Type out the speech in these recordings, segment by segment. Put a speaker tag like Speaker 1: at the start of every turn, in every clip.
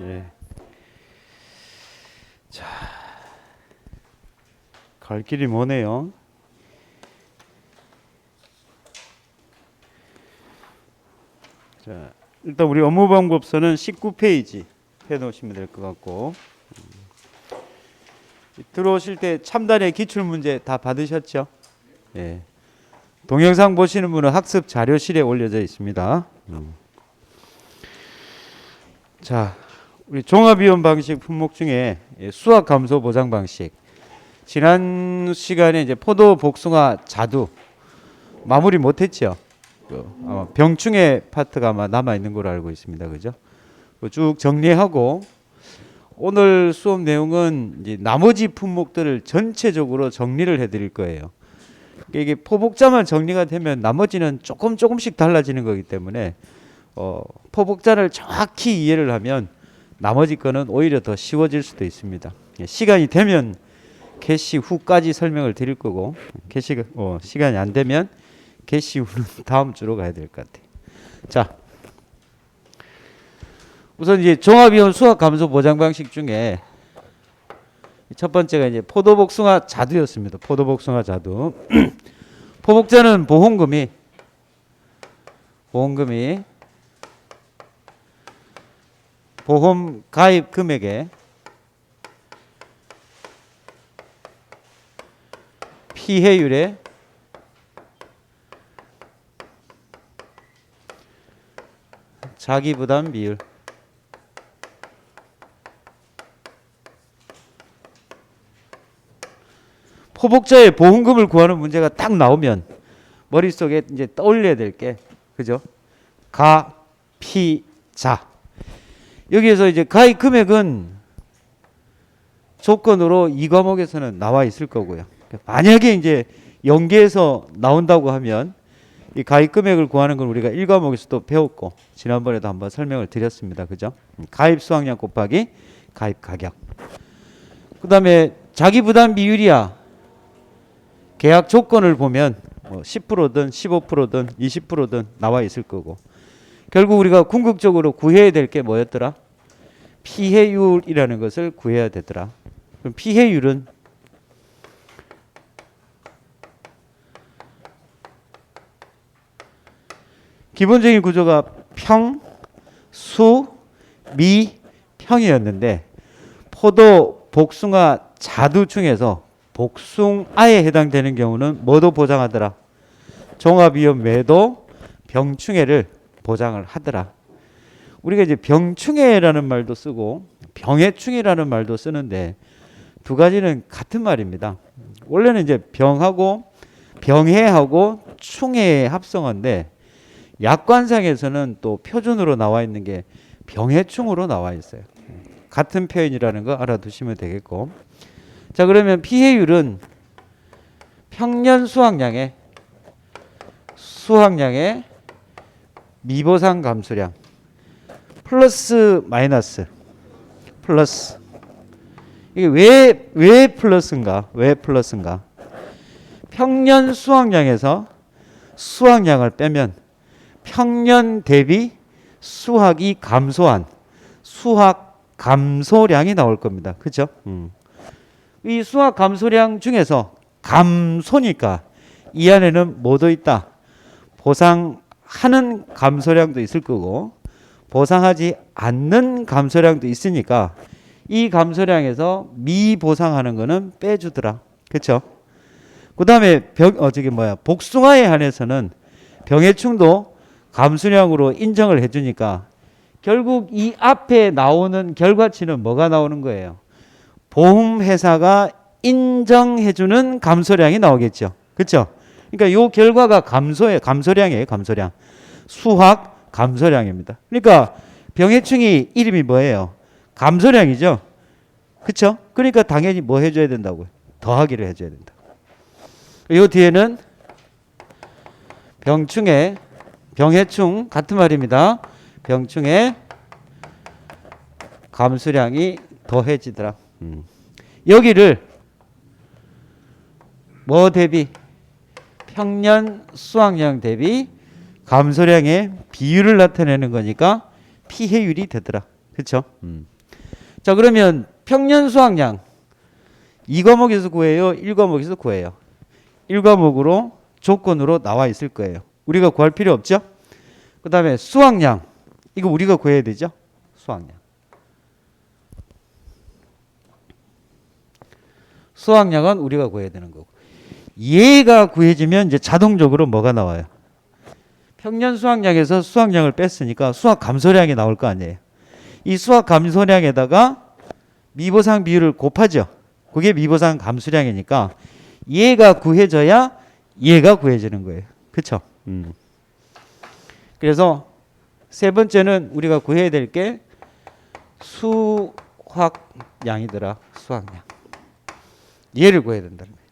Speaker 1: 예. 자, 갈 길이 머네요. 자, 일단 우리 업무방법서는 19페이지 해놓으시면 될 것 같고, 들어오실 때 참단의 기출문제 다 받으셨죠? 예. 동영상 보시는 분은 학습 자료실에 올려져 있습니다. 자, 우리 종합이론 방식 품목 중에 수학 감소 보장 방식. 지난 시간에 이제 포도, 복숭아, 자두 마무리 못했죠. 병충해 파트가 아마 남아 있는 걸로 알고 있습니다. 그죠? 쭉 정리하고 오늘 수업 내용은 이제 나머지 품목들을 전체적으로 정리를 해드릴 거예요. 이게 포복자만 정리가 되면 나머지는 조금씩 달라지는 거기 때문에 포복자를 정확히 이해를 하면 나머지 거는 오히려 더 쉬워질 수도 있습니다. 시간이 되면 개시 후까지 설명을 드릴 거고 시간이 안 되면 개시 후는 다음 주로 가야 될 것 같아요. 자, 우선 이제 종합이온 수학 감소 보장 방식 중에 첫 번째가 이제 포도복숭아 자두였습니다. 포도복숭아 자두. 포복자는 보험금이 보험 가입 금액에 피해율의 자기부담 비율 포복자의 보험금을 구하는 문제가 딱 나오면 머릿속에 이제 떠올려야 될 게 그죠? 가, 피, 자. 여기에서 이제 가입 금액은 조건으로 이 과목에서는 나와 있을 거고요. 만약에 이제 연계해서 나온다고 하면 이 가입 금액을 구하는 건 우리가 1과목에서도 배웠고 지난번에도 한번 설명을 드렸습니다. 그죠? 가입 수확량 곱하기 가입 가격. 그 다음에 자기 부담 비율이야. 계약 조건을 보면 10%든 15%든 20%든 나와 있을 거고 결국 우리가 궁극적으로 구해야 될 게 뭐였더라? 피해율이라는 것을 구해야 되더라. 그럼 피해율은 기본적인 구조가 평, 수, 미, 평이었는데 포도, 복숭아, 자두 중에서 복숭아에 해당되는 경우는 뭐도 보장하더라? 종합이온 외도 병충해를 보장을 하더라. 우리가 이제 병충해라는 말도 쓰고 병해충이라는 말도 쓰는데 두 가지는 같은 말입니다. 원래는 이제 병하고 병해하고 충해의 합성어인데 약관상에서는 또 표준으로 나와 있는 게 병해충으로 나와 있어요. 같은 표현이라는 거 알아두시면 되겠고. 자, 그러면 피해율은 평년 수확량의 미보상 감소량 플러스 마이너스 플러스 이게 왜 플러스인가? 평년 수확량에서 수확량을 빼면 평년 대비 수확이 감소한 수확 감소량이 나올 겁니다. 그렇죠? 이 수확 감소량 중에서 감소니까 이 안에는 뭐도 있다? 보상하는 감소량도 있을 거고 보상하지 않는 감소량도 있으니까 이 감소량에서 미보상하는 거는 빼주더라. 그렇죠? 그 다음에 복숭아에 한해서는 병해충도 감소량으로 인정을 해주니까 결국 이 앞에 나오는 결과치는 뭐가 나오는 거예요? 보험회사가 인정해주는 감소량이 나오겠죠. 그렇죠? 그러니까 이 결과가 감소량이에요. 수확 감소량입니다. 그러니까 병해충이 이름이 뭐예요? 감소량이죠. 그렇죠? 그러니까 당연히 뭐 해줘야 된다고요? 더하기를 해줘야 된다. 이 뒤에는 병해충 같은 말입니다. 병충해 감소량이 더해지더라. 여기를 뭐 대비? 평년 수확량 대비 감소량의 비율을 나타내는 거니까 피해율이 되더라. 그렇죠? 자, 그러면 평년 수학량 2과목에서 구해요? 1과목에서 구해요? 1과목으로 조건으로 나와 있을 거예요. 우리가 구할 필요 없죠? 그 다음에 수학량. 이거 우리가 구해야 되죠? 수학량. 수학량은 우리가 구해야 되는 거고. 얘가 구해지면 이제 자동적으로 뭐가 나와요? 평년 수학량에서 수학량을 뺐으니까 수학 감소량이 나올 거 아니에요. 이 수학 감소량에다가 미보상 비율을 곱하죠. 그게 미보상 감소량이니까 얘가 구해져야 얘가 구해지는 거예요. 그렇죠? 그래서 세 번째는 우리가 구해야 될 게 수학량이더라. 수학량. 얘를 구해야 된다는 거예요.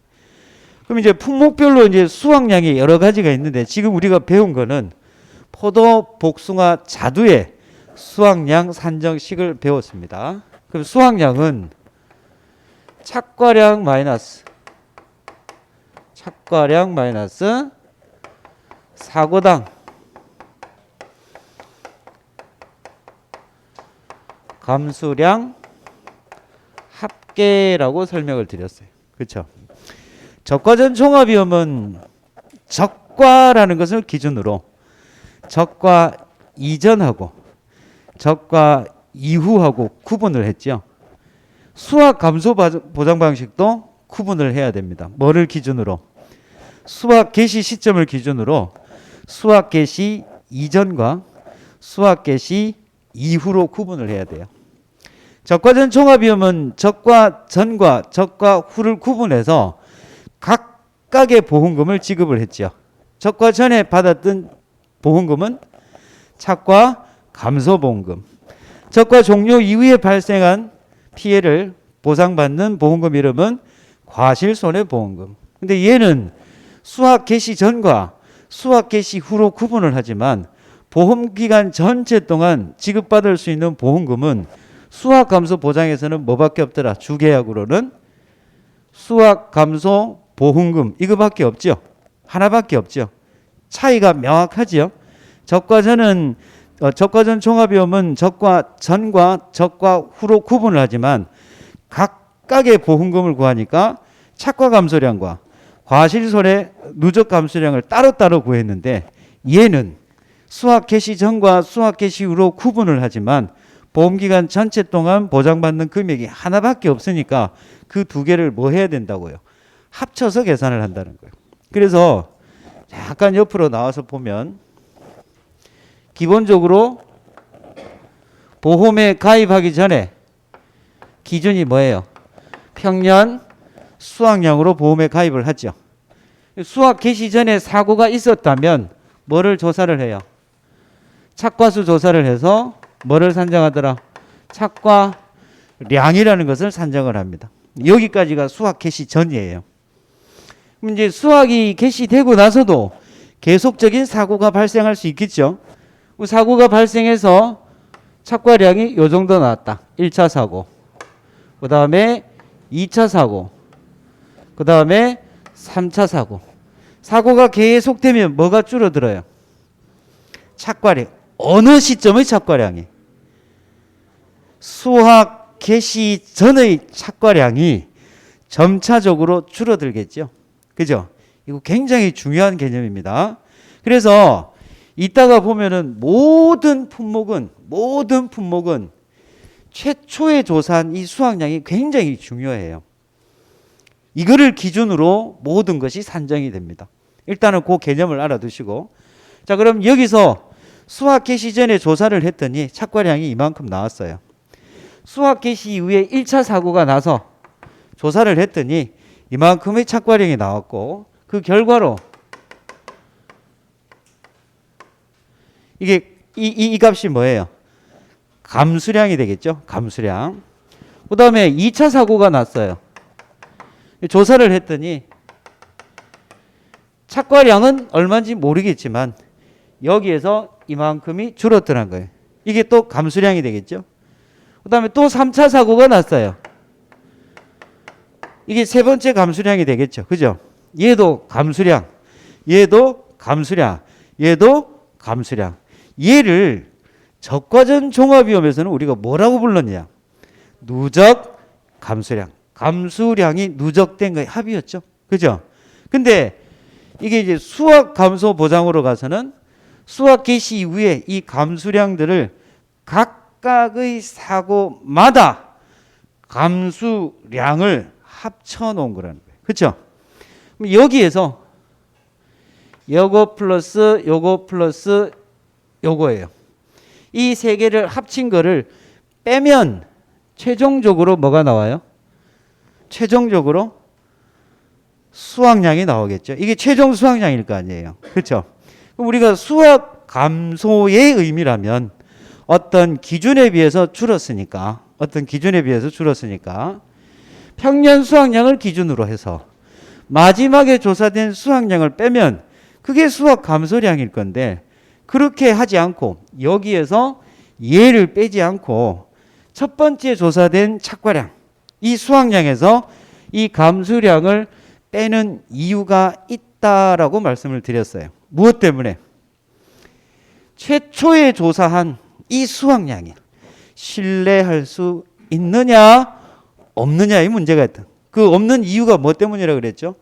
Speaker 1: 그럼 이제 품목별로 이제 수학량이 여러 가지가 있는데 지금 우리가 배운 거는 포도, 복숭아, 자두의 수학량 산정식을 배웠습니다. 그럼 수학량은 착과량 마이너스 사고당 감수량 합계라고 설명을 드렸어요. 그렇죠? 적과전 종합위험은 적과라는 것을 기준으로 적과 이전하고 적과 이후하고 구분을 했죠. 수학 감소 보장 방식도 구분을 해야 됩니다. 뭐를 기준으로? 수학 개시 시점을 기준으로 수학 개시 이전과 수학 개시 이후로 구분을 해야 돼요. 적과전 종합위험은 적과 전과 적과 후를 구분해서 각각의 보험금을 지급을 했죠. 적과 전에 받았던 보험금은 착과 감소보험금, 적과 종료 이후에 발생한 피해를 보상받는 보험금 이름은 과실손해보험금. 근데 얘는 수학 개시 전과 수학 개시 후로 구분을 하지만 보험기간 전체 동안 지급받을 수 있는 보험금은 수학 감소 보장에서는 뭐밖에 없더라? 주계약으로는 수학 감소 보험금 이거밖에 없죠. 하나밖에 없죠. 차이가 명확하지요. 적과전은 적과전 종합위험은 적과 전과 적과 후로 구분을 하지만 각각의 보험금을 구하니까 착과 감소량과 과실손해 누적 감소량을 따로따로 구했는데 얘는 수학 개시 전과 수학 개시 후로 구분을 하지만 보험기간 전체 동안 보장받는 금액이 하나밖에 없으니까 그 두 개를 뭐 해야 된다고요? 합쳐서 계산을 한다는 거예요. 그래서 약간 옆으로 나와서 보면 기본적으로 보험에 가입하기 전에 기준이 뭐예요? 평년 수학량으로 보험에 가입을 하죠. 수학 개시 전에 사고가 있었다면 뭐를 조사를 해요? 착과수 조사를 해서 뭐를 산정하더라? 착과량이라는 것을 산정을 합니다. 여기까지가 수학 개시 전이에요. 그럼 이제 수학이 개시되고 나서도 계속적인 사고가 발생할 수 있겠죠. 사고가 발생해서 착과량이 요 정도 나왔다. 1차 사고, 그 다음에 2차 사고, 그 다음에 3차 사고. 사고가 계속되면 뭐가 줄어들어요? 착과량. 어느 시점의 착과량이? 수학 개시 전의 착과량이 점차적으로 줄어들겠죠. 그죠? 이거 굉장히 중요한 개념입니다. 그래서 이따가 보면은 모든 품목은 최초에 조사한 이 수학량이 굉장히 중요해요. 이거를 기준으로 모든 것이 산정이 됩니다. 일단은 그 개념을 알아두시고, 자, 그럼 여기서 수학 개시 전에 조사를 했더니 착과량이 이만큼 나왔어요. 수학 개시 이후에 1차 사고가 나서 조사를 했더니 이만큼의 착과량이 나왔고, 그 결과로 이게 이 값이 뭐예요? 감수량이 되겠죠. 감수량. 그 다음에 2차 사고가 났어요. 조사를 했더니 착과량은 얼마인지 모르겠지만 여기에서 이만큼이 줄었더란 거예요. 이게 또 감수량이 되겠죠. 그 다음에 또 3차 사고가 났어요. 이게 세 번째 감수량이 되겠죠. 그죠? 얘도 감수량, 얘도 감수량, 얘도 감수량. 얘를 적과전 종합위험에서는 우리가 뭐라고 불렀냐? 누적 감수량. 감수량이 누적된 거의 합이었죠. 그죠? 근데 이게 이제 수학 감소 보장으로 가서는 수학 개시 이후에 이 감수량들을 각각의 사고마다 감수량을 합쳐 놓은 거라는 거예요. 그렇죠? 여기에서 요거 플러스 요거예요. 이 세 개를 합친 거를 빼면 최종적으로 뭐가 나와요? 최종적으로 수확량이 나오겠죠. 이게 최종 수확량일 거 아니에요. 그렇죠? 그럼 우리가 수확 감소의 의미라면 어떤 기준에 비해서 줄었으니까 평년 수확량을 기준으로 해서 마지막에 조사된 수확량을 빼면 그게 수확 감소량일 건데 그렇게 하지 않고 여기에서 얘를 빼지 않고 첫 번째 조사된 착과량 이 수확량에서 이 감수량을 빼는 이유가 있다라고 말씀을 드렸어요. 무엇 때문에? 최초에 조사한 이 수확량이 신뢰할 수 있느냐 없느냐의 문제가 있다. 그 없는 이유가 뭐 때문이라고 그랬죠?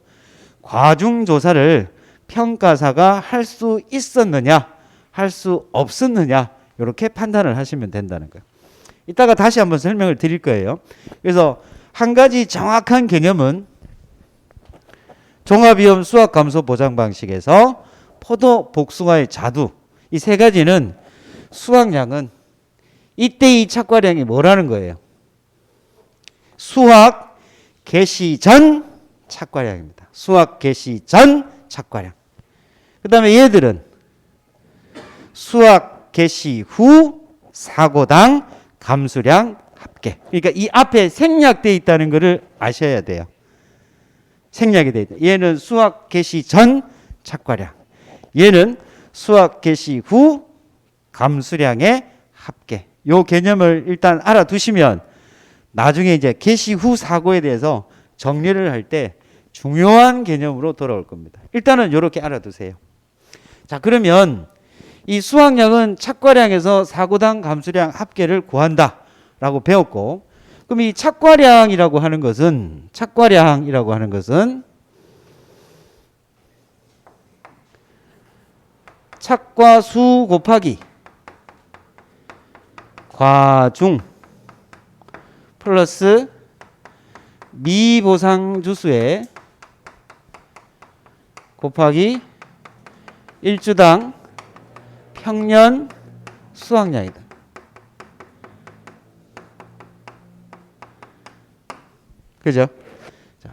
Speaker 1: 과중조사를 평가사가 할 수 있었느냐 할 수 없었느냐 이렇게 판단을 하시면 된다는 거예요. 이따가 다시 한번 설명을 드릴 거예요. 그래서 한 가지 정확한 개념은 종합위험 수학 감소 보장 방식에서 포도, 복숭아의 자두 이 세 가지는 수확량은 이때 이 착과량이 뭐라는 거예요? 수확 개시 전 착과량입니다. 수확 개시 전 착과량. 그 다음에 얘들은 수확 개시 후 사고당 감수량 합계. 그러니까 이 앞에 생략되어 있다는 것을 아셔야 돼요. 생략이 되어 있다. 얘는 수확 개시 전 착과량. 얘는 수확 개시 후 감수량의 합계. 요 개념을 일단 알아두시면 나중에 이제 개시 후 사고에 대해서 정리를 할 때 중요한 개념으로 돌아올 겁니다. 일단은 이렇게 알아두세요. 자, 그러면 이 수확량은 착과량에서 사고당 감수량 합계를 구한다라고 배웠고, 그럼 이 착과량이라고 하는 것은 착과수 곱하기 과중 플러스 미보상주수에 곱하기 일주당 평년 수확량이다. 그죠? 자.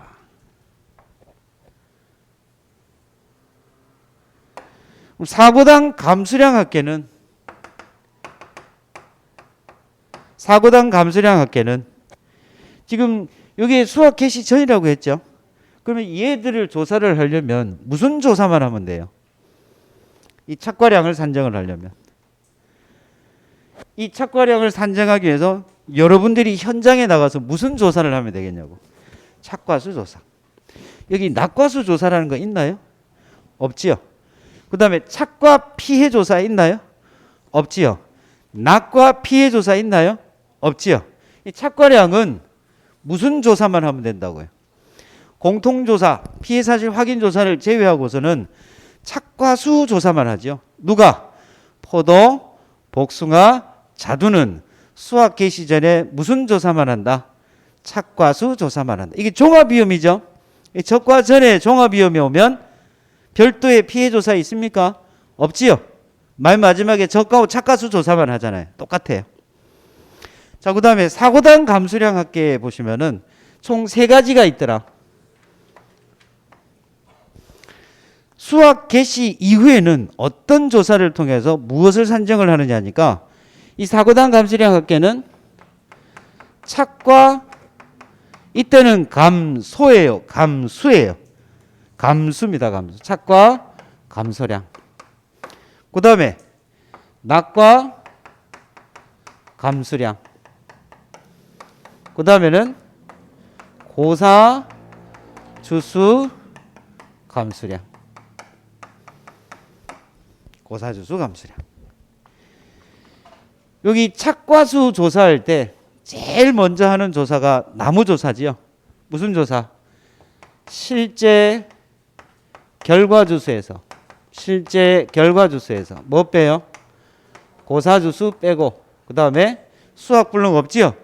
Speaker 1: 사고당 감수량 합계는 지금 여기 수학 개시 전이라고 했죠. 그러면 얘들을 조사를 하려면 무슨 조사만 하면 돼요? 이 착과량을 산정을 하려면. 이 착과량을 산정하기 위해서 여러분들이 현장에 나가서 무슨 조사를 하면 되겠냐고. 착과수 조사. 여기 낙과수 조사라는 거 있나요? 없지요. 그 다음에 착과 피해 조사 있나요? 없지요. 낙과 피해 조사 있나요? 없지요. 이 착과량은 무슨 조사만 하면 된다고요? 공통조사, 피해사실 확인 조사를 제외하고서는 착과수 조사만 하죠. 누가? 포도, 복숭아, 자두는 수확 개시 전에 무슨 조사만 한다? 착과수 조사만 한다. 이게 종합위험이죠. 적과 전에 종합위험이 오면 별도의 피해 조사 있습니까? 없지요. 맨 마지막에 적과 착과수 조사만 하잖아요. 똑같아요. 자, 그 다음에 사고당 감수량 합계 보시면은 총 3가지가 있더라. 수확 개시 이후에는 어떤 조사를 통해서 무엇을 산정을 하느냐니까 이 사고당 감수량 합계는 착과 이때는 감수예요. 감수입니다. 감수. 착과 감소량. 그 다음에 낙과 감수량. 그 다음에는 고사 주수 감수량. 고사주수 감수량. 여기 착과수 조사할 때 제일 먼저 하는 조사가 나무조사지요. 무슨 조사? 실제 결과주수에서 뭐 빼요? 고사주수 빼고 그 다음에 수학 불능 없지요?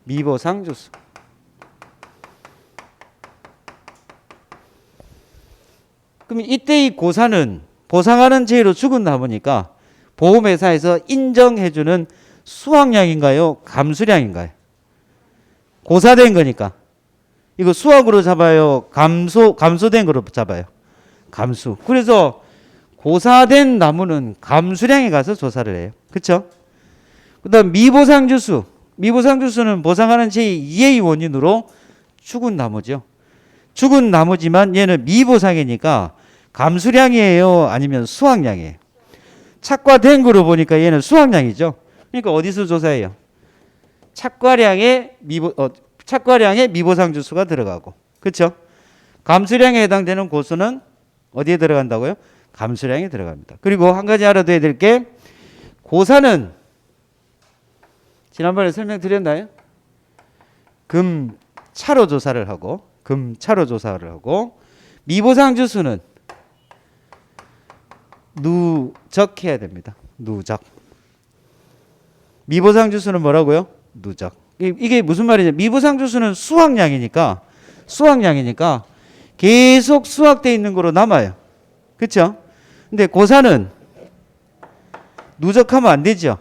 Speaker 1: 미보상주수. 그럼 이때 이 고사는 보상하는 제의로 죽은 나무니까 보험회사에서 인정해주는 수확량인가요? 감수량인가요? 고사된 거니까. 이거 수학으로 잡아요? 감소된 거로 잡아요? 감수. 그래서 고사된 나무는 감수량에 가서 조사를 해요. 그렇죠? 그 다음 미보상주수. 미보상주수는 보상하는 제2의 원인으로 죽은 나무죠. 죽은 나무지만 얘는 미보상이니까 감수량이에요? 아니면 수확량이에요? 착과된 거로 보니까 얘는 수확량이죠. 그러니까 어디서 조사해요? 착과량의 미보상 주수가 들어가고, 그렇죠? 감수량에 해당되는 고수는 어디에 들어간다고요? 감수량에 들어갑니다. 그리고 한 가지 알아둬야 될 게 고사는 지난번에 설명드렸나요? 금차로 조사를 하고 미보상 주수는 누적해야 됩니다. 누적. 미보상 주수는 뭐라고요? 누적. 이게 무슨 말이냐? 미보상 주수는 수확량이니까 계속 수확돼 있는 거로 남아요. 그렇죠? 근데 고사는 누적하면 안 되죠.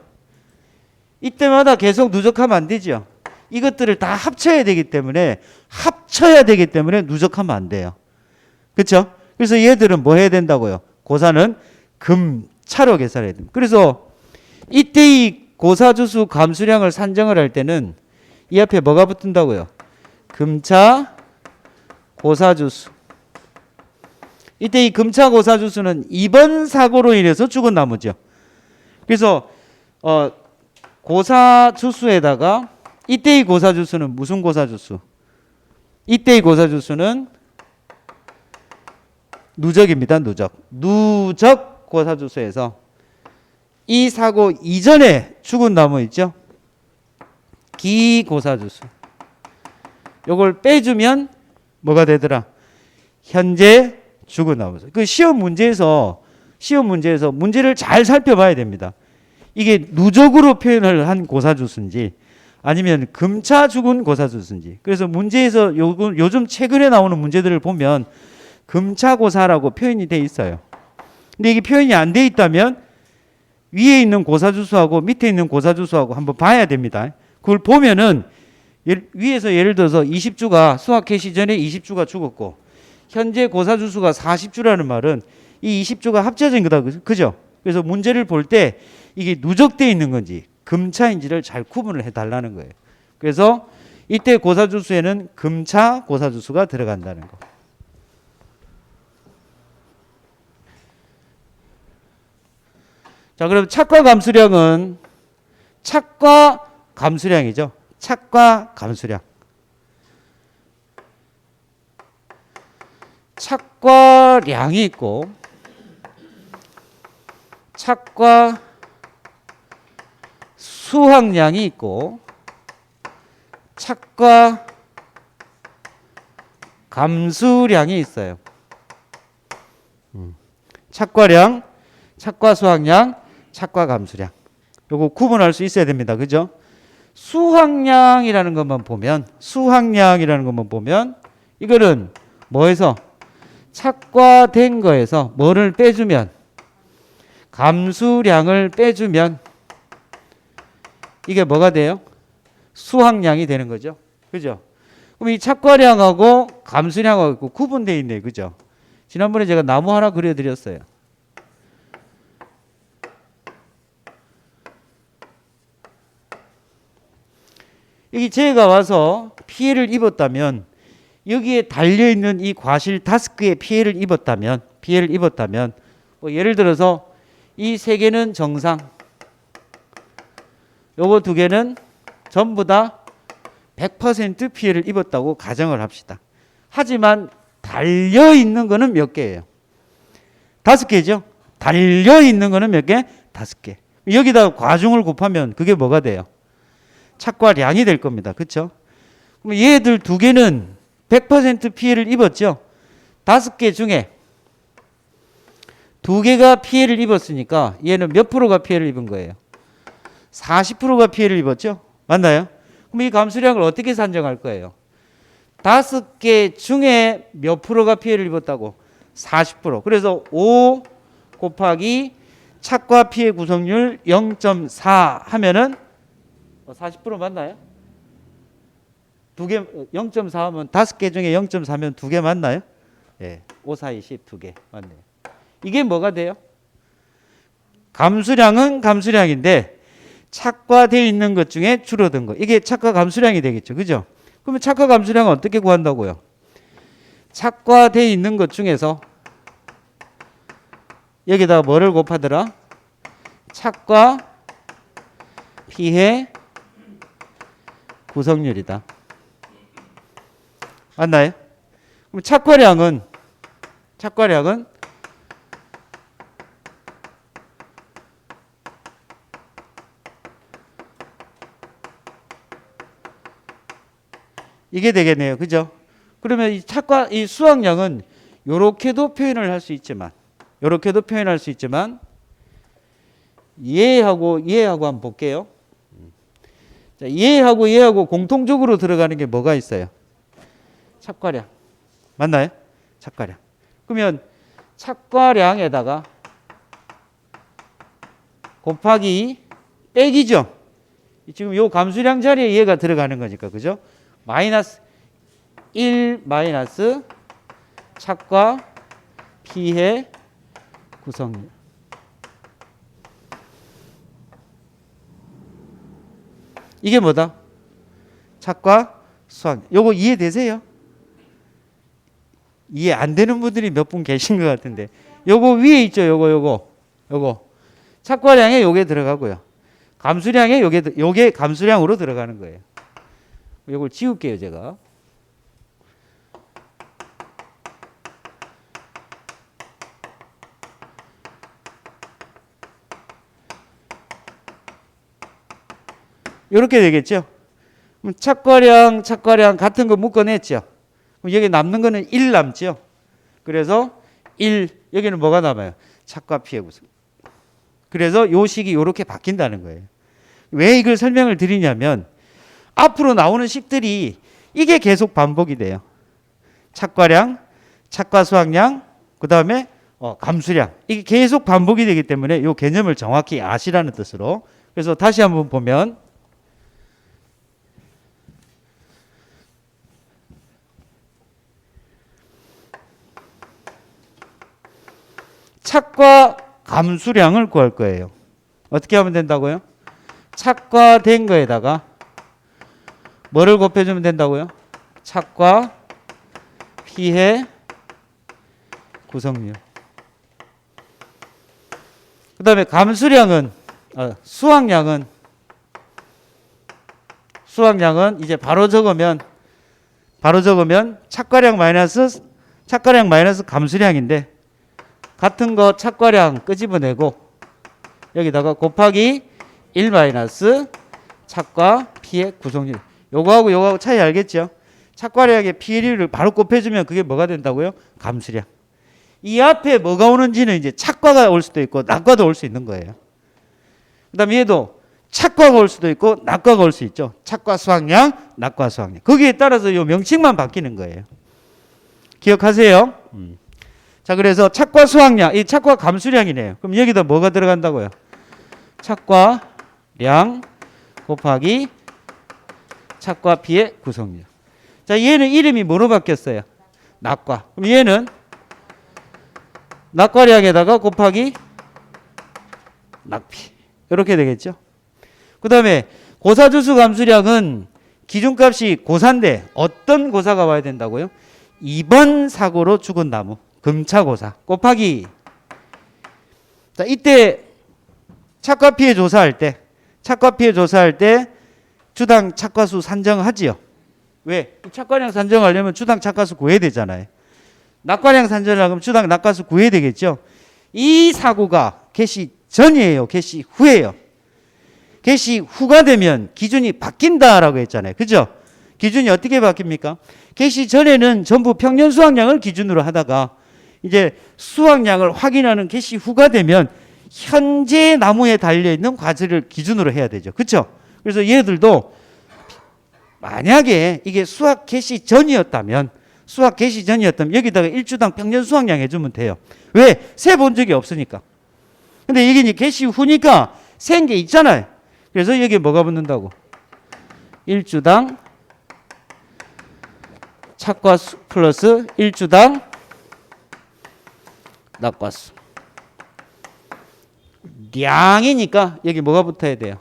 Speaker 1: 이때마다 계속 누적하면 안 되죠. 이것들을 다 합쳐야 되기 때문에 누적하면 안 돼요. 그렇죠? 그래서 얘들은 뭐 해야 된다고요? 고사는 금차로 계산해야 됩니다. 그래서 이때 이 고사주수 감수량을 산정을 할 때는 이 앞에 뭐가 붙는다고요? 금차 고사주수. 이때 이 금차 고사주수는 이번 사고로 인해서 죽은 나무죠. 그래서 고사주수에다가 이때 이 고사주수는 무슨 고사주수? 이때 이 고사주수는 누적입니다. 누적 고사주수에서 이 사고 이전에 죽은 나무 있죠? 기고사주수. 요걸 빼주면 뭐가 되더라? 현재 죽은 나무. 그 시험 문제에서 문제를 잘 살펴봐야 됩니다. 이게 누적으로 표현을 한 고사주수인지 아니면 금차 죽은 고사주수인지. 그래서 문제에서 요즘 최근에 나오는 문제들을 보면 금차고사라고 표현이 돼 있어요. 근데 이게 표현이 안 돼 있다면 위에 있는 고사주수하고 밑에 있는 고사주수하고 한번 봐야 됩니다. 그걸 보면은 위에서 예를 들어서 20주가 수학 개시 전에 20주가 죽었고 현재 고사주수가 40주라는 말은 이 20주가 합쳐진 거다. 그죠? 그래서 문제를 볼 때 이게 누적되어 있는 건지 금차인지를 잘 구분을 해달라는 거예요. 그래서 이때 고사주수에는 금차 고사주수가 들어간다는 거. 자, 그럼 착과 감수량은 착과 감수량이죠. 착과 감수량. 착과량이 있고 착과 수확량이 있고 착과 감수량이 있어요. 착과량, 착과 수확량, 착과 감수량. 요거 구분할 수 있어야 됩니다. 그죠? 수확량이라는 것만 보면 이거는 뭐에서 착과된 거에서 뭐를 빼주면 감수량을 빼주면 이게 뭐가 돼요? 수확량이 되는 거죠. 그죠? 그럼 이 착과량하고 감수량하고 구분되어 있네. 그죠? 지난번에 제가 나무 하나 그려드렸어요. 여기 제가 와서 피해를 입었다면 여기에 달려있는 이 과실 5개의 피해를 입었다면 뭐 예를 들어서 이 3개는 정상, 요거 2개는 전부 다 100% 피해를 입었다고 가정을 합시다. 하지만 달려있는 거는 몇 개예요? 5개죠. 달려있는 거는 몇 개? 5개. 여기다 과중을 곱하면 그게 뭐가 돼요? 착과량이 될 겁니다. 그렇죠? 그럼 얘들 두 개는 100% 피해를 입었죠. 5개 중에 2개가 피해를 입었으니까 얘는 몇 프로가 피해를 입은 거예요? 40%가 피해를 입었죠. 맞나요? 그럼 이 감수량을 어떻게 산정할 거예요? 5개 중에 몇 프로가 피해를 입었다고? 40%. 그래서 5 곱하기 착과 피해 구성률 0.4 하면은 40% 맞나요? 0.4 하면 5개 중에 0.4면 2개 맞나요? 예. 5, 4, 20 2개 맞네요. 이게 뭐가 돼요? 감수량은 감수량인데 착과되어 있는 것 중에 줄어든 거. 이게 착과 감수량이 되겠죠. 그죠? 그러면 착과 감수량은 어떻게 구한다고요? 착과되어 있는 것 중에서 여기다가 뭐를 곱하더라? 착과 피해 구성률이다. 맞나요? 그럼 착과량은 이게 되겠네요. 그죠? 그러면 이 수확량은 요렇게도 표현을 할 수 있지만 얘하고 한번 볼게요. 자, 얘하고 공통적으로 들어가는 게 뭐가 있어요? 착과량. 맞나요? 착과량. 그러면 착과량에다가 곱하기 빼기죠. 지금 요 감수량 자리에 얘가 들어가는 거니까. 그죠? 마이너스 1 마이너스 착과 피해 구성률. 이게 뭐다? 착과 수확. 요거 이해되세요? 이해 안 되는 분들이 몇 분 계신 것 같은데. 요거 위에 있죠. 요거. 착과량에 요게 들어가고요. 감수량에 요게 감수량으로 들어가는 거예요. 요걸 지울게요, 제가. 이렇게 되겠죠. 그럼 착과량 같은 거 묶어냈죠. 그럼 여기 남는 거는 1 남죠. 그래서 1 여기는 뭐가 남아요? 착과 피해 구성. 그래서 요 식이 이렇게 바뀐다는 거예요. 왜 이걸 설명을 드리냐면 앞으로 나오는 식들이 이게 계속 반복이 돼요. 착과량, 착과 수확량, 그 다음에 감수량. 이게 계속 반복이 되기 때문에 이 개념을 정확히 아시라는 뜻으로. 그래서 다시 한번 보면 착과 감수량을 구할 거예요. 어떻게 하면 된다고요? 착과된 거에다가 뭐를 곱해주면 된다고요? 착과 피해 구성률. 그 다음에 감수량은 수확량은 이제 바로 적으면 착과량 마이너스 감수량인데 같은 거 착과량 끄집어내고 여기다가 곱하기 1 마이너스 착과 피해 구성률. 요거하고 차이 알겠죠? 착과량의 피해율을 바로 곱해주면 그게 뭐가 된다고요? 감수량. 이 앞에 뭐가 오는지는 이제 착과가 올 수도 있고 낙과도 올 수 있는 거예요. 그 다음에 얘도 착과가 올 수도 있고 낙과가 올 수 있죠. 착과 수확량, 낙과 수확량. 거기에 따라서 요 명칭만 바뀌는 거예요. 기억하세요? 자, 그래서 착과 수확량, 이 착과 감수량이네요. 그럼 여기다 뭐가 들어간다고요? 착과량 곱하기 착과 피해 구성률. 자, 얘는 이름이 뭐로 바뀌었어요? 낙과. 그럼 얘는 낙과량에다가 곱하기 낙피. 이렇게 되겠죠. 그 다음에 고사주수 감수량은 기준값이 고사인데 어떤 고사가 와야 된다고요? 2번 사고로 죽은 나무. 금차고사 곱하기. 자, 이때 착과 피해 조사할 때 주당 착과수 산정하지요. 왜? 착과량 산정하려면 주당 착과수 구해야 되잖아요. 낙과량 산정을 하면 주당 낙과수 구해야 되겠죠. 이 사고가 개시 전이에요? 개시 후예요? 개시 후가 되면 기준이 바뀐다라고 했잖아요. 그죠? 기준이 어떻게 바뀝니까? 개시 전에는 전부 평년 수확량을 기준으로 하다가 이제 수확량을 확인하는 개시 후가 되면 현재 나무에 달려있는 과실을 기준으로 해야 되죠. 그렇죠? 그래서 얘들도 만약에 이게 수확 개시 전이었다면 여기다가 일주당 평년 수확량 해주면 돼요. 왜? 세 본 적이 없으니까. 근데 이게 이제 개시 후니까 센 게 있잖아요. 그래서 여기에 뭐가 붙는다고? 일주당 착과수 플러스 일주당 낙과수. 량이니까 여기 뭐가 붙어야 돼요?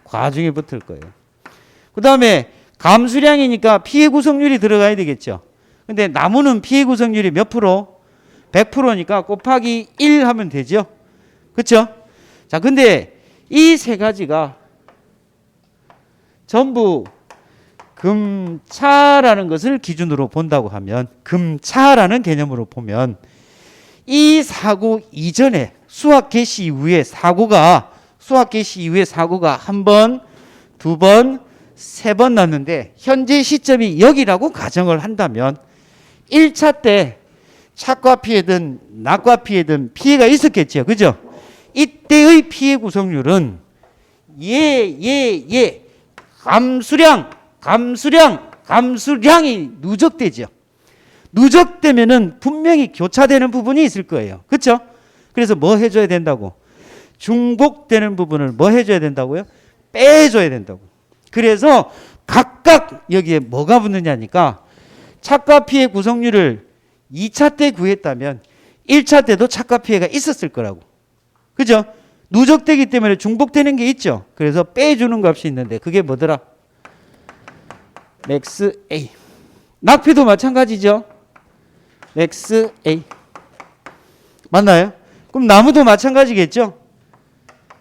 Speaker 1: 과중이 붙을 거예요. 그 다음에 감수량이니까 피해 구성률이 들어가야 되겠죠. 근데 나무는 피해 구성률이 몇 프로? 100%니까 곱하기 1 하면 되죠. 그렇죠? 자, 근데 이 세 가지가 전부 금차라는 것을 기준으로 본다고 하면, 금차라는 개념으로 보면 이 사고 이전에 수확 개시 이후에 사고가 한 번, 두 번, 세 번 났는데 현재 시점이 여기라고 가정을 한다면 1차 때 착과 피해든 낙과 피해든 피해가 있었겠죠. 그죠? 이때의 피해 구성률은 감수량이 누적되죠. 누적되면은 분명히 교차되는 부분이 있을 거예요. 그렇죠? 그래서 뭐 해줘야 된다고? 중복되는 부분을 뭐 해줘야 된다고요? 빼줘야 된다고. 그래서 각각 여기에 뭐가 붙느냐니까 착과 피해 구성률을 2차 때 구했다면 1차 때도 착과 피해가 있었을 거라고. 그죠? 누적되기 때문에 중복되는 게 있죠. 그래서 빼주는 값이 있는데 그게 뭐더라? 맥스 A. 낙피도 마찬가지죠. 맥스 A. 맞나요? 그럼 나무도 마찬가지겠죠.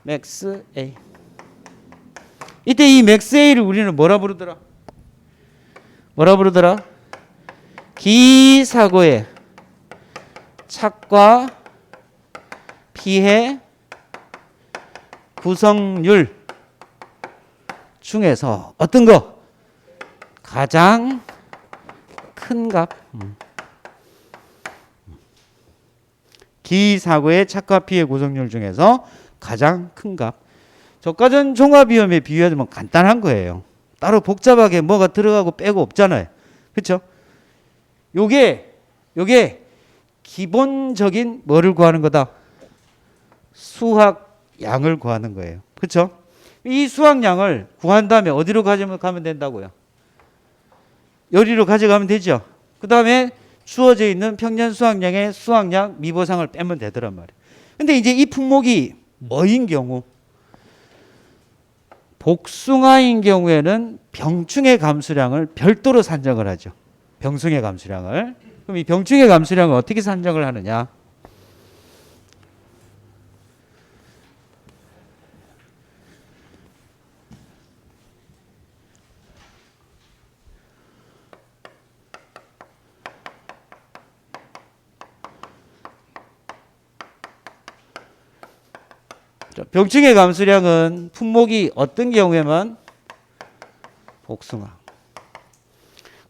Speaker 1: 맥스 A. 이때 이 맥스 A를 우리는 뭐라 부르더라? 기사고의 착과 피해 구성률 중에서 어떤 거? 가장 큰 값. 기사고의 착과 피해 구성률 중에서 가장 큰 값. 저가전 종합위험에 비유하면 간단한 거예요. 따로 복잡하게 뭐가 들어가고 빼고 없잖아요. 그렇죠? 요게 기본적인 뭐를 구하는 거다? 수확량을 구하는 거예요. 그렇죠? 이 수확량을 구한 다음에 어디로 가져가면 된다고요? 여기로 가져가면 되죠. 그 다음에 주어져 있는 평년 수확량의 수확량 미보상을 빼면 되더란 말이에요. 근데 이제 이 품목이 뭐인 경우? 복숭아인 경우에는 병충해 감수량을 별도로 산정을 하죠. 병충해 감수량을. 그럼 이 병충해 감수량을 어떻게 산정을 하느냐? 병충해 감수량은 품목이 어떤 경우에만? 복숭아.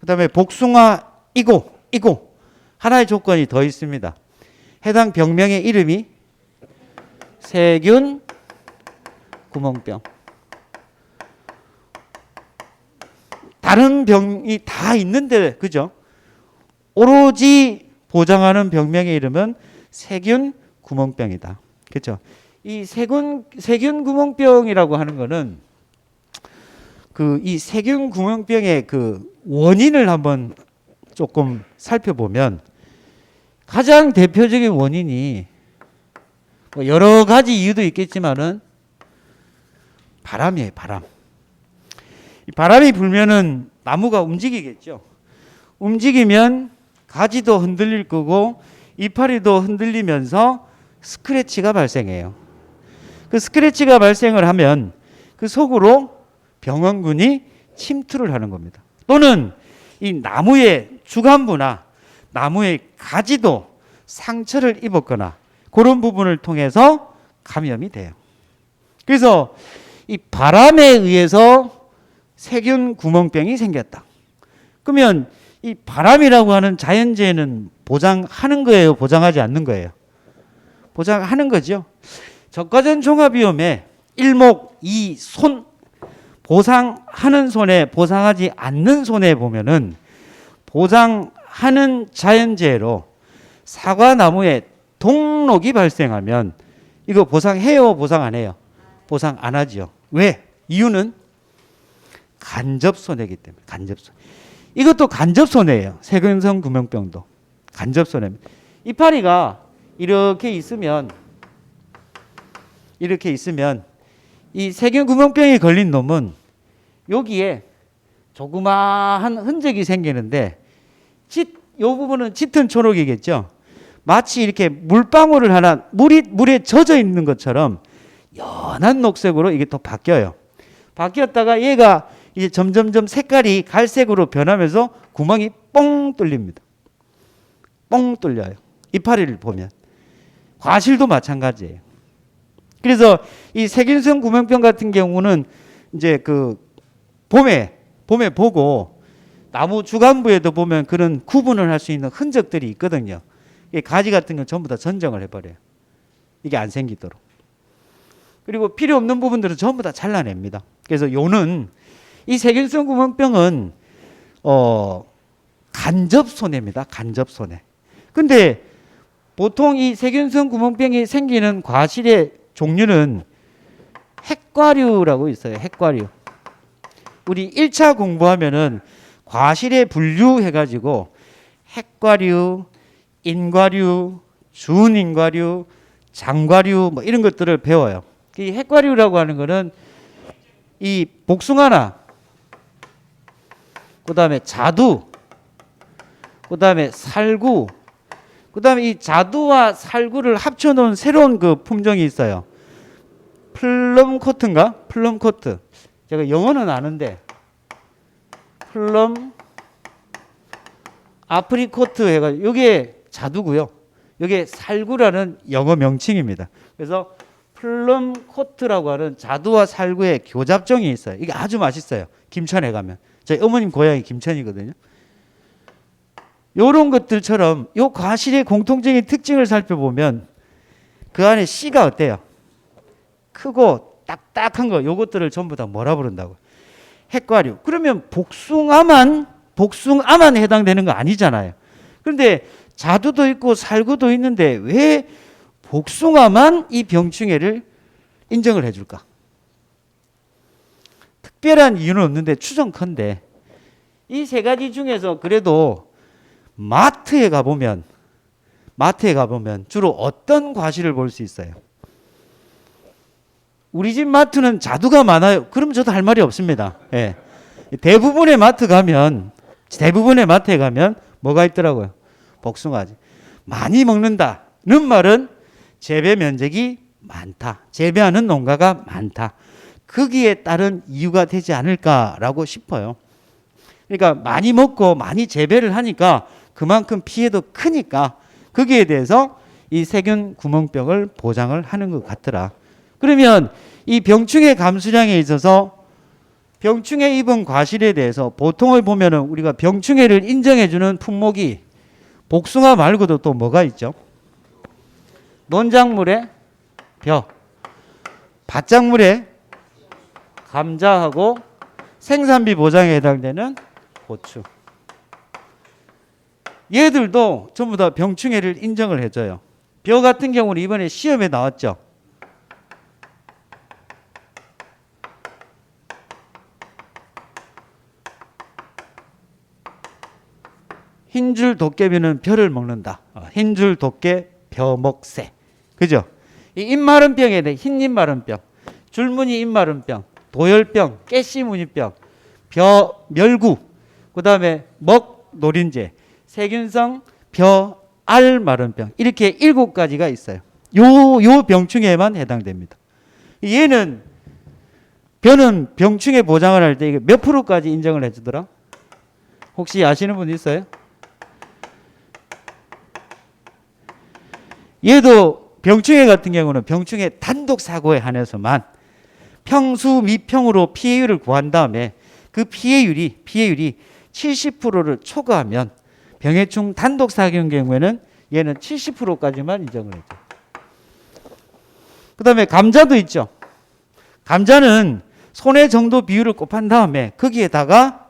Speaker 1: 그 다음에 복숭아이고 하나의 조건이 더 있습니다. 해당 병명의 이름이 세균 구멍병. 다른 병이 다 있는데 그죠? 오로지 보장하는 병명의 이름은 세균 구멍병이다. 그렇죠? 이 세균 구멍병이라고 하는 거는 이 세균 구멍병의 그 원인을 한번 조금 살펴보면 가장 대표적인 원인이 뭐 여러 가지 이유도 있겠지만은 바람이에요. 바람. 이 바람이 불면은 나무가 움직이겠죠. 움직이면 가지도 흔들릴 거고 이파리도 흔들리면서 스크래치가 발생해요. 그 스크래치가 발생을 하면 그 속으로 병원균이 침투를 하는 겁니다. 또는 이 나무의 주간부나 나무의 가지도 상처를 입었거나 그런 부분을 통해서 감염이 돼요. 그래서 이 바람에 의해서 세균 구멍병이 생겼다. 그러면 이 바람이라고 하는 자연재해는 보장하는 거예요? 보장하지 않는 거예요? 보장하는 거죠. 적과전 종합위험에 일목, 이 손, 보상하는 손해, 보상하지 않는 손해 보면은 보장하는 자연재해로 사과나무에 동록이 발생하면 이거 보상해요? 보상 안 해요? 보상 안 하죠. 왜? 이유는 간접손해이기 때문에. 간접손해. 이것도 간접손해예요. 세균성 구멍병도 간접손해입니다. 이파리가 이렇게 있으면 이 세균 구멍병에 걸린 놈은 여기에 조그마한 흔적이 생기는데 요 부분은 짙은 초록이겠죠. 마치 이렇게 물방울을 하나 물에 젖어 있는 것처럼 연한 녹색으로 이게 또 바뀌어요. 바뀌었다가 얘가 이제 점점점 색깔이 갈색으로 변하면서 구멍이 뻥 뚫립니다. 뻥 뚫려요. 이파리를 보면. 과실도 마찬가지예요. 그래서 이 세균성 구멍병 같은 경우는 이제 그 봄에 보고 나무 주간부에도 보면 그런 구분을 할 수 있는 흔적들이 있거든요. 가지 같은 건 전부 다 전정을 해버려요. 이게 안 생기도록. 그리고 필요 없는 부분들은 전부 다 잘라냅니다. 그래서 요는 이 세균성 구멍병은 간접손해입니다. 간접손해. 근데 보통 이 세균성 구멍병이 생기는 과실의 종류는 핵과류라고 있어요. 핵과류. 우리 1차 공부하면은 과실에 분류해가지고 핵과류, 인과류, 준인과류, 장과류 뭐 이런 것들을 배워요. 이 핵과류라고 하는 거는 이 복숭아나 그다음에 자두, 그다음에 살구, 그다음에 이 자두와 살구를 합쳐놓은 새로운 그 품종이 있어요. 플럼 코트인가? 플럼 코트. 제가 영어는 아는데 플럼 아프리코트 해가지고 이게 자두고요. 이게 살구라는 영어 명칭입니다. 그래서 플럼 코트라고 하는 자두와 살구의 교잡종이 있어요. 이게 아주 맛있어요. 김천에 가면. 저희 어머님 고향이 김천이거든요. 이런 것들처럼 이 과실의 공통적인 특징을 살펴보면 그 안에 씨가 어때요? 크고 딱딱한 거, 요것들을 전부 다 뭐라 부른다고? 핵과류. 그러면 복숭아만 해당되는 거 아니잖아요. 그런데 자두도 있고 살구도 있는데 왜 복숭아만 이 병충해를 인정을 해줄까? 특별한 이유는 없는데 추정컨대 이 세 가지 중에서 그래도 마트에 가보면 주로 어떤 과실을 볼 수 있어요? 우리 집 마트는 자두가 많아요. 그럼 저도 할 말이 없습니다. 예. 대부분의 마트에 가면 뭐가 있더라고요? 복숭아지. 많이 먹는다는 말은 재배 면적이 많다. 재배하는 농가가 많다. 거기에 따른 이유가 되지 않을까라고 싶어요. 그러니까 많이 먹고 많이 재배를 하니까 그만큼 피해도 크니까 거기에 대해서 이 세균 구멍병을 보장을 하는 것 같더라. 그러면 이 병충해 감수량에 있어서 병충해 입은 과실에 대해서 보통을 보면은 우리가 병충해를 인정해주는 품목이 복숭아 말고도 또 뭐가 있죠? 논작물의 벼, 밭작물의 감자하고 생산비 보장에 해당되는 고추. 얘들도 전부 다 병충해를 인정을 해줘요. 벼 같은 경우는 이번에 시험에 나왔죠. 흰줄 도깨비는 벼를 먹는다. 흰줄 도깨 벼먹새. 그죠? 이 입마른병에 대해 흰 입마른병, 줄무늬 입마른병, 도열병, 깨씨무늬병, 벼멸구, 그 다음에 먹노린재, 세균성 벼알마른병 이렇게 7가지가 있어요. 요 병충해에만 해당됩니다. 얘는 벼는 병충해 보장을 할 때 이게 몇 프로까지 인정을 해주더라? 혹시 아시는 분 있어요? 얘도 병충해 같은 경우는 병충해 단독 사고에 한해서만 평수 미평으로 피해율을 구한 다음에 그 피해율이 70%를 초과하면 병해충 단독 사고인 경우에는 얘는 70%까지만 인정을 해줘. 그 다음에 감자도 있죠. 감자는 손해 정도 비율을 곱한 다음에 거기에다가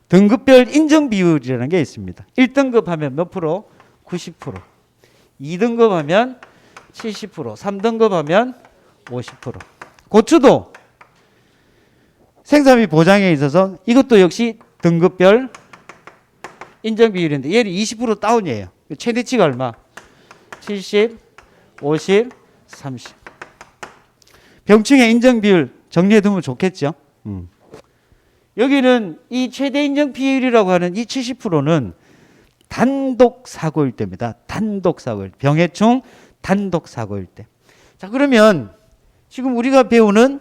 Speaker 1: 등급별 인정 비율이라는 게 있습니다. 1등급 하면 몇 프로? 90%. 2등급 하면 70%. 3등급 하면 50%. 고추도 생산비 보장에 있어서 이것도 역시 등급별 인정 비율인데 얘는 20% 다운이에요. 최대치가 얼마? 70, 50, 30. 병충해 인정 비율 정리해두면 좋겠죠. 여기는 이 최대 인정 비율이라고 하는 이 70%는 단독 사고일 때입니다. 단독 사고일 때. 병해충 단독 사고일 때. 자, 그러면 지금 우리가 배우는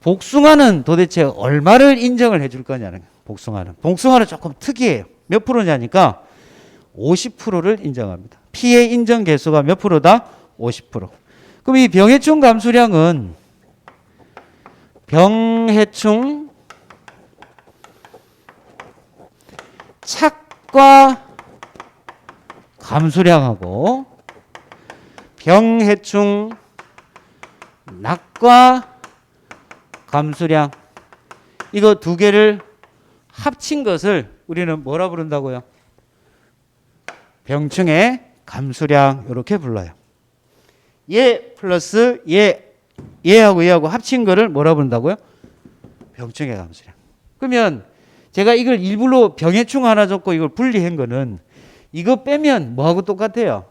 Speaker 1: 복숭아는 도대체 얼마를 인정을 해줄 거냐는 거예요. 복숭아는 조금 특이해요. 몇 프로냐니까 50%를 인정합니다. 피해 인정 개수가 몇 프로다? 50%. 그럼 이 병해충 감수량은 병해충 착과 감수량하고 병해충 낙과 감수량 이거 두 개를 합친 것을 우리는 뭐라 부른다고요? 병충해 감수량 이렇게 불러요. 얘 플러스 얘하고 얘하고 합친 거를 뭐라 부른다고요? 병충해 감수량. 그러면 제가 이걸 일부러 병해충 하나 줬고 이걸 분리한 거는 이거 빼면 뭐하고 똑같아요?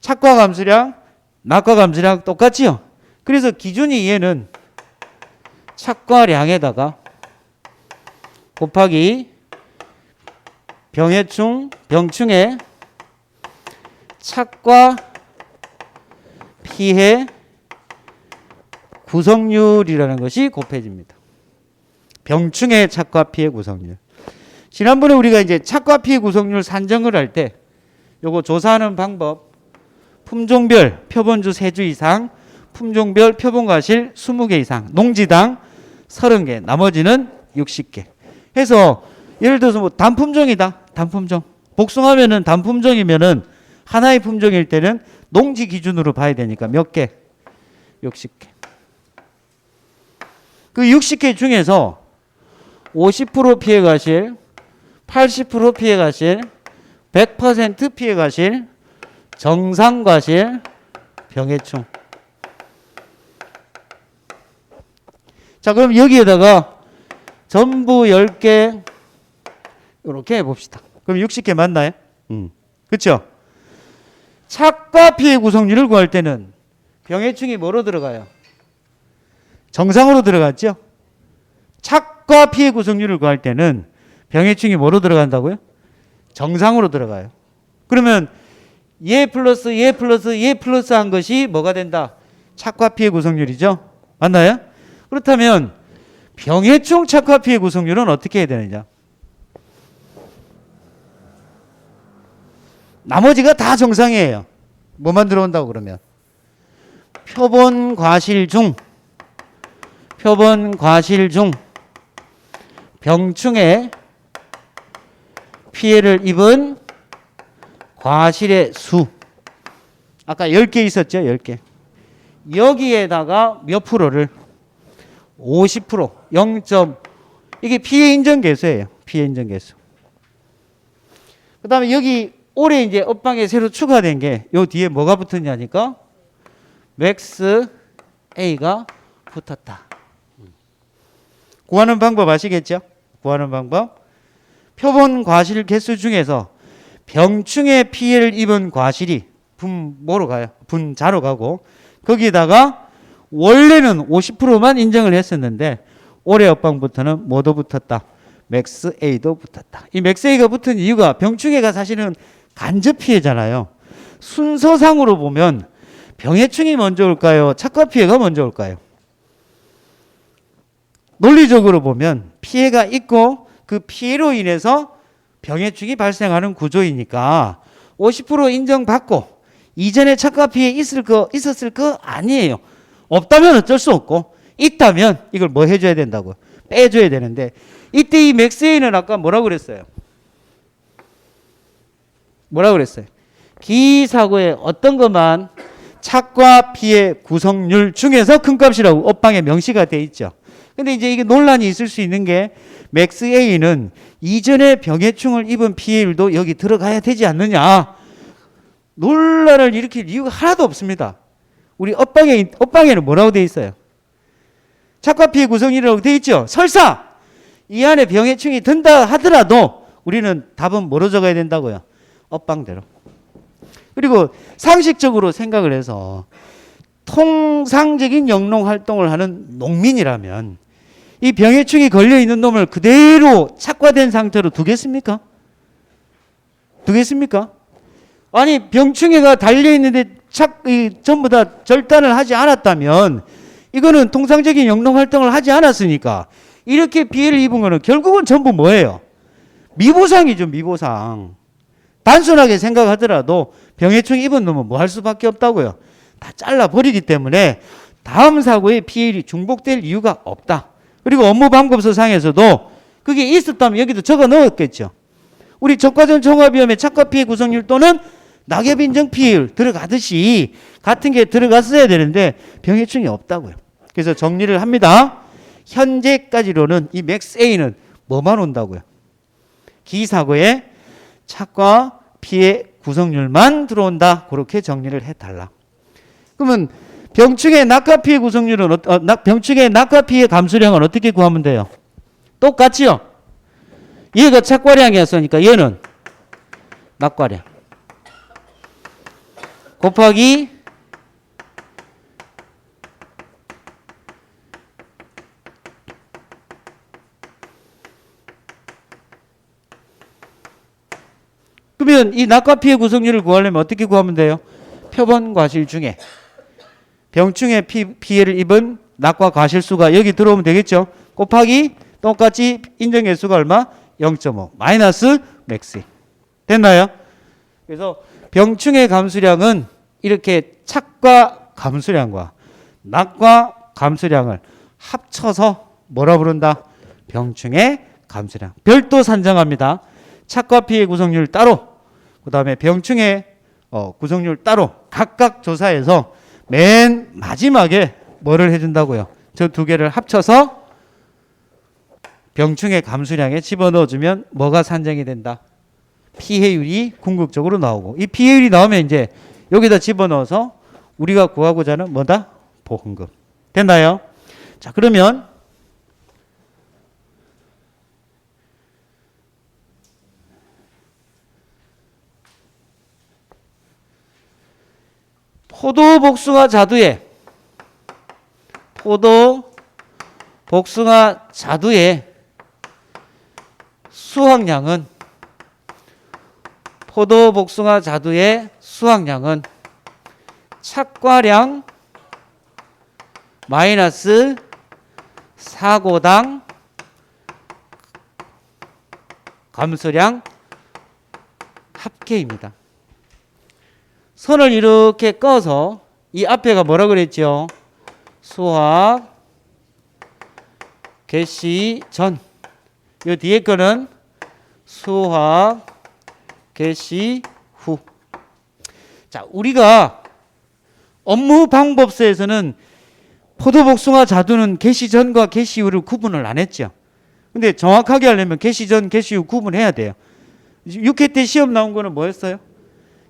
Speaker 1: 착과 감수량, 낙과 감수량 똑같지요? 그래서 기준이 얘는 착과량에다가 곱하기 병충해 착과 피해 구성률이라는 것이 곱해집니다. 병충해 착과 피해 구성률. 지난번에 우리가 이제 착과 피해 구성률 산정을 할 때 요거 조사하는 방법 품종별 표본주 3주 이상 품종별 표본과실 20개 이상 농지당 30개 나머지는 60개 해서 예를 들어서 뭐 단품종이다. 단품종. 복숭아면은 단품종이면은 하나의 품종일 때는 농지 기준으로 봐야 되니까 몇 개? 60개. 그 60개 중에서 50% 피해 가실, 80% 피해 가실, 100% 피해 가실, 정상 과실, 병해충. 자, 그럼 여기에다가 전부 10개 이렇게 해봅시다. 그럼 60개 맞나요? 그렇죠? 착과 피해 구성률을 구할 때는 병해충이 뭐로 들어가요? 정상으로 들어갔죠? 착과 피해 구성률을 구할 때는 병해충이 뭐로 들어간다고요? 정상으로 들어가요. 그러면 얘 플러스 얘 플러스 얘 플러스 한 것이 뭐가 된다? 착과 피해 구성률이죠? 맞나요? 그렇다면 병해충 착과 피해 구성률은 어떻게 해야 되느냐? 나머지가 다 정상이에요. 뭐만 들어온다고 그러면? 표본 과실 중 병충해 피해를 입은 과실의 수. 아까 10개 있었죠? 10개. 여기에다가 몇 프로를? 50%. 0. 이게 피해 인정 개수예요. 피해 인정 개수. 그 다음에 여기 올해 이제 업방에 새로 추가된 게 요 뒤에 뭐가 붙었냐니까 맥스 A가 붙었다. 구하는 방법 아시겠죠? 구하는 방법. 표본 과실 개수 중에서 병충해 피해를 입은 과실이 뭐로 가요? 분자로 가고 거기에다가 원래는 50%만 인정을 했었는데 올해 업방부터는 뭐도 붙었다? 맥스 A도 붙었다. 이 맥스 A가 붙은 이유가 병충해가 사실은 간접 피해잖아요. 순서상으로 보면 병해충이 먼저 올까요? 착과 피해가 먼저 올까요? 논리적으로 보면 피해가 있고 그 피해로 인해서 병해충이 발생하는 구조이니까 50% 인정받고 이전에 착과 피해 있었을 거 아니에요. 없다면 어쩔 수 없고 있다면 이걸 뭐 해줘야 된다고? 빼줘야 되는데 이때 이 맥스에이는 아까 뭐라고 그랬어요? 뭐라고 그랬어요? 기사고의 어떤 것만 착과 피해 구성률 중에서 큰 값이라고 업방에 명시가 돼 있죠. 근데 이제 이게 논란이 있을 수 있는 게 맥스A는 이전에 병해충을 입은 피해율도 여기 들어가야 되지 않느냐. 논란을 일으킬 이유가 하나도 없습니다. 우리 업방에는 뭐라고 돼 있어요? 착과 피해 구성률이라고 돼 있죠. 설사 이 안에 병해충이 든다 하더라도 우리는 답은 뭐로 적어야 된다고요? 업방대로. 그리고 상식적으로 생각을 해서 통상적인 영농 활동을 하는 농민이라면 이 병해충이 걸려있는 놈을 그대로 착과된 상태로 두겠습니까? 두겠습니까? 아니 병충해가 달려있는데 전부 다 절단을 하지 않았다면 이거는 통상적인 영농 활동을 하지 않았으니까 이렇게 피해를 입은 거는 결국은 전부 뭐예요? 미보상이죠. 미보상. 단순하게 생각하더라도 병해충 입은 놈은 뭐 할 수밖에 없다고요. 다 잘라버리기 때문에 다음 사고에 피해율이 중복될 이유가 없다. 그리고 업무방법서 상에서도 그게 있었다면 여기도 적어 넣었겠죠. 우리 적과전 종합위험의 착과 피해 구성률 또는 낙엽 인정 피해율 들어가듯이 같은 게 들어갔어야 되는데 병해충이 없다고요. 그래서 정리를 합니다. 현재까지로는 이 맥스A는 뭐만 온다고요? 기사고에 착과 피해 구성률만 들어온다. 그렇게 정리를 해달라. 그러면 병충해 낙과 피해 구성률은 병충해 낙과 피해 감수량은 어떻게 구하면 돼요? 똑같지요? 얘가 착과량이었으니까 얘는 낙과량 곱하기 그러면 이 낙과 피해 구성률을 구하려면 어떻게 구하면 돼요? 표본 과실 중에 병충해 피해를 입은 낙과 과실수가 여기 들어오면 되겠죠? 곱하기 똑같이 인정개수가 얼마? 0.5 마이너스 맥스. 됐나요? 그래서 병충해 감수량은 이렇게 착과 감수량과 낙과 감수량을 합쳐서 뭐라 부른다? 병충해 감수량. 별도 산정합니다. 착과 피해 구성률 따로, 그 다음에 병충해 구성률 따로 각각 조사해서 맨 마지막에 뭐를 해준다고요? 저 두 개를 합쳐서 병충해 감수량에 집어넣어주면 뭐가 산정이 된다? 피해율이 궁극적으로 나오고 이 피해율이 나오면 이제 여기다 집어넣어서 우리가 구하고자 하는 뭐다? 보험금. 됐나요? 자, 그러면 포도 복숭아 자두의 수확량은 착과량 마이너스 사고당 감수량 합계입니다. 선을 이렇게 꺼서 이 앞에가 뭐라 그랬죠? 수확 개시 전. 이 뒤에 거는 수확 개시 후. 자, 우리가 업무 방법서에서는 포도복숭아 자두는 개시 전과 개시 후를 구분을 안 했죠. 근데 정확하게 하려면 개시 전, 개시 후 구분해야 돼요. 6회 때 시험 나온 거는 뭐였어요?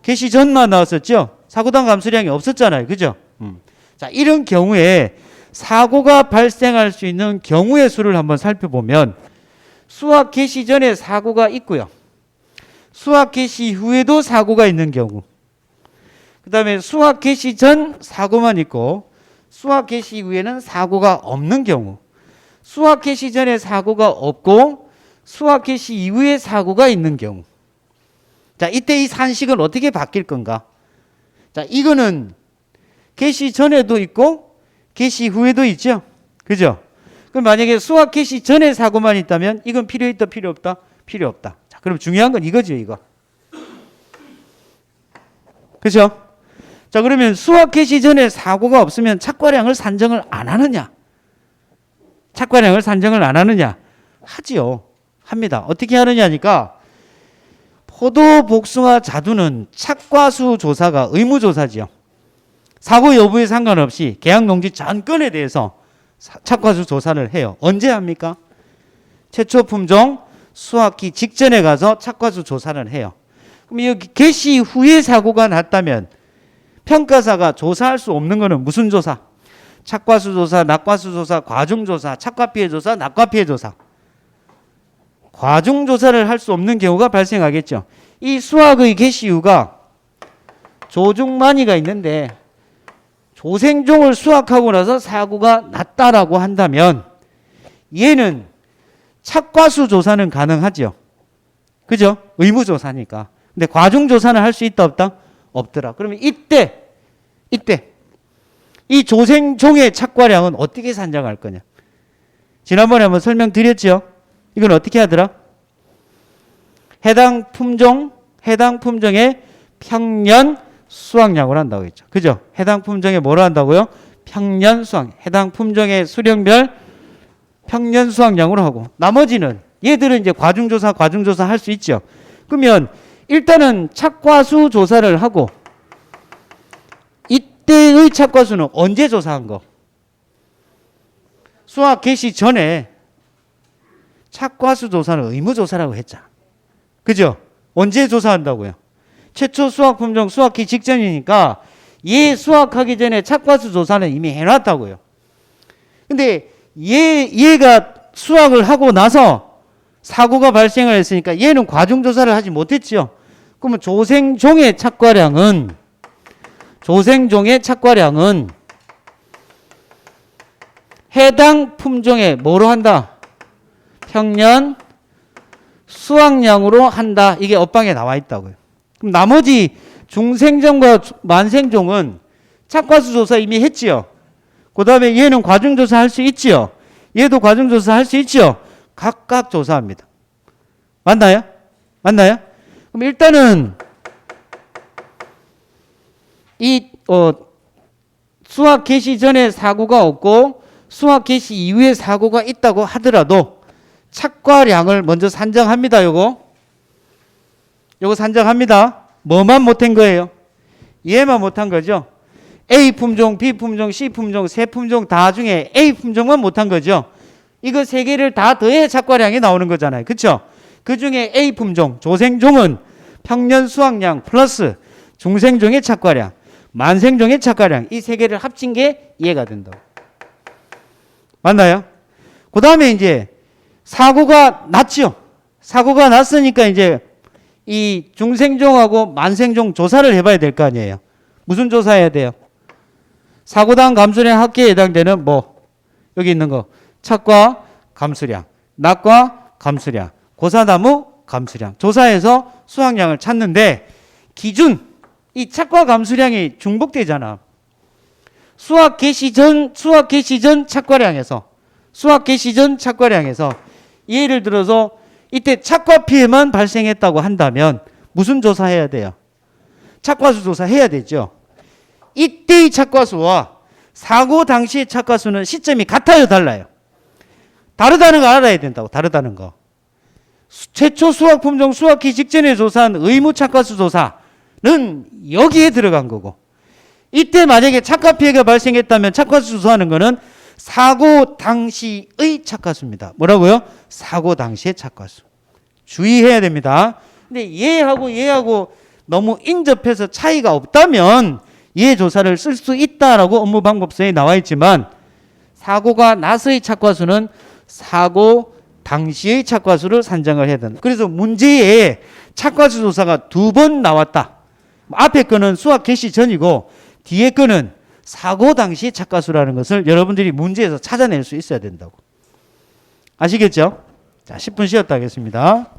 Speaker 1: 개시 전만 나왔었죠. 사고당 감수량이 없었잖아요. 그죠? 자, 이런 경우에 사고가 발생할 수 있는 경우의 수를 한번 살펴보면 수확 개시 전에 사고가 있고요. 수확 개시 후에도 사고가 있는 경우. 그 다음에 수확 개시 전 사고만 있고 수확 개시 후에는 사고가 없는 경우. 수확 개시 전에 사고가 없고 수확 개시 이후에 사고가 있는 경우. 자, 이때 이 산식은 어떻게 바뀔 건가? 자, 이거는 개시 전에도 있고 개시 후에도 있죠. 그죠? 그럼 만약에 수학 개시 전에 사고만 있다면 이건 필요 있다, 필요 없다? 필요 없다. 자, 그럼 중요한 건 이거죠, 이거. 그죠? 자, 그러면 수학 개시 전에 사고가 없으면 착과량을 산정을 안 하느냐? 착과량을 산정을 안 하느냐? 하지요. 합니다. 어떻게 하느냐니까 포도, 복숭아, 자두는 착과수 조사가 의무조사지요. 사고 여부에 상관없이 계약 농지 전 건에 대해서 착과수 조사를 해요. 언제 합니까? 최초 품종 수확기 직전에 가서 착과수 조사를 해요. 그럼 여기 개시 후에 사고가 났다면 평가사가 조사할 수 없는 거는 무슨 조사? 착과수 조사, 낙과수 조사, 과중 조사, 착과피해 조사, 낙과피해 조사. 과중 조사를 할 수 없는 경우가 발생하겠죠. 이 수확의 개시 이유가 조중만이가 있는데 조생종을 수확하고 나서 사고가 났다라고 한다면 얘는 착과수 조사는 가능하죠. 그죠? 의무조사니까. 근데 과중조사는 할 수 있다 없다? 없더라. 그러면 이때 이 조생종의 착과량은 어떻게 산정할 거냐? 지난번에 한번 설명드렸죠? 이건 어떻게 하더라? 해당 품종의 평년 수확량을 한다고 했죠. 그죠? 해당 품종에 뭐로 한다고요? 평년 수확. 해당 품종의 수령별 평년 수확량으로 하고 나머지는 얘들은 이제 과중조사 할 수 있죠. 그러면 일단은 착과수 조사를 하고 이때의 착과수는 언제 조사한 거? 수확 개시 전에 착과수 조사는 의무조사라고 했잖아. 그죠? 언제 조사한다고요? 최초 수확 품종 수확기 직전이니까 얘 수확하기 전에 착과수 조사는 이미 해놨다고요. 근데 얘가 수확을 하고 나서 사고가 발생을 했으니까 얘는 과중조사를 하지 못했죠. 그러면 조생종의 착과량은 해당 품종에 뭐로 한다? 평년 수확량으로 한다. 이게 업방에 나와 있다고요. 그럼 나머지 중생종과 만생종은 착과수 조사 이미 했지요. 그 다음에 얘는 과중조사 할 수 있지요. 얘도 과중조사 할 수 있지요. 각각 조사합니다. 맞나요? 그럼 일단은 수확 개시 전에 사고가 없고 수확 개시 이후에 사고가 있다고 하더라도 착과량을 먼저 산정합니다. 요거 산정합니다. 뭐만 못한 거예요? 얘만 못한 거죠. A 품종, B 품종, C 품종, 세 품종 다 중에 A 품종만 못한 거죠. 이거 세 개를 다 더해 착과량이 나오는 거잖아요. 그렇죠? 그 중에 A 품종, 조생종은 평년 수확량 플러스 중생종의 착과량, 만생종의 착과량 이 세 개를 합친 게 이해가 된다. 맞나요? 그 다음에 이제 사고가 났죠. 사고가 났으니까 이제 이 중생종하고 만생종 조사를 해봐야 될 거 아니에요. 무슨 조사해야 돼요? 사고당 감수량 합계에 해당되는 뭐 여기 있는 거 착과 감수량, 낙과 감수량, 고사나무 감수량 조사해서 수확량을 찾는데 기준 이 착과 감수량이 중복되잖아. 수확 개시 전 착과량에서 예를 들어서 이때 착과 피해만 발생했다고 한다면 무슨 조사해야 돼요? 착과수 조사해야 되죠. 이때의 착과수와 사고 당시의 착과수는 시점이 같아요, 달라요? 다르다는 거 알아야 된다고. 다르다는 거. 최초 수확 품종 수확기 직전에 조사한 의무 착과수 조사는 여기에 들어간 거고 이때 만약에 착과 피해가 발생했다면 착과수 조사하는 거는 사고 당시의 착과수입니다. 뭐라고요? 사고 당시의 착과수. 주의해야 됩니다. 근데 얘하고 너무 인접해서 차이가 없다면 얘 조사를 쓸 수 있다라고 업무 방법서에 나와 있지만 사고가 나서의 착과수는 사고 당시의 착과수를 산정을 해야 된다. 그래서 문제에 착과수 조사가 2번 나왔다. 앞에 거는 수확 개시 전이고 뒤에 거는 사고 당시의 착과수라는 것을 여러분들이 문제에서 찾아낼 수 있어야 된다고. 아시겠죠? 자, 10분 쉬었다 하겠습니다.